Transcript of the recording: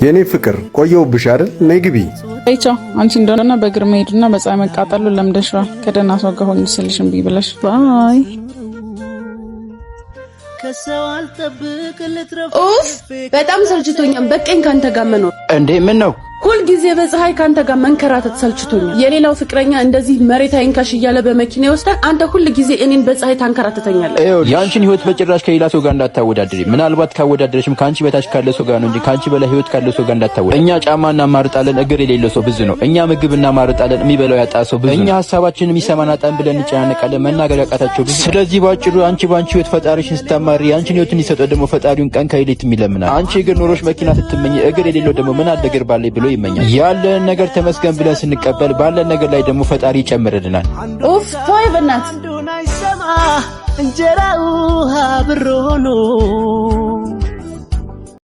የኔ ፍቅር ቆየሁብሽ አይደል? ነይ ግቢ። አይቻ አንቺ እንደሆነና በእግር መሄድና በፀሐይ መቃጠሉ ለምደሽዋል። ከደህና ሰው ጋር ሆኜ ስልሽ እምቢ ብለሽ ባይ። ኡፍ በጣም ሰልችቶኛል። በቀኝ ካንተ ጋር መኖር። እንዴ ምን ነው? ሁል ጊዜ በፀሐይ ካንተ ጋር መንከራተት ሰልችቶኛል። የሌላው ፍቅረኛ እንደዚህ መሬት አይንካሽ እያለ በመኪና ይወስዳል። አንተ ሁል ጊዜ እኔን በፀሐይ ታንከራተተኛለህ። ያንቺን ህይወት በጭራሽ ከሌላ ሰው ጋር እንዳታወዳድሪ። ምናልባት ካወዳደረሽም ካንቺ በታች ካለ ሰው ጋር ነው እንጂ ካንቺ በላይ ህይወት ካለ ሰው ጋር እንዳታወዳድሪ። እኛ ጫማ እናማርጣለን፣ እግር የሌለው ሰው ብዙ ነው። እኛ ምግብ እናማርጣለን፣ የሚበላው ያጣ ሰው ብዙ ነው። እኛ ሐሳባችንን የሚሰማን አጣን ብለን እንጨናነቃለን፣ መናገር ያቃታቸው ብዙ። ስለዚህ ባጭሩ አንቺ ባንቺ ህይወት ፈጣሪሽን ስታማሪ ያንቺን ህይወት እንዲሰጠው ደግሞ ፈጣሪውን ቀን ከሌሊት የሚለምናል። አንቺ እግር ኖሮሽ መኪና ስትመኝ እግር የሌለው ደግሞ ምን አለ እግር ባለኝ ብሎ ይመኛል። ያለን ነገር ተመስገን ብለን ስንቀበል ባለን ነገር ላይ ደግሞ ፈጣሪ ይጨምርልናል። ኡፍ ቶይ በእናትህ እንጀራው አብሮ ነው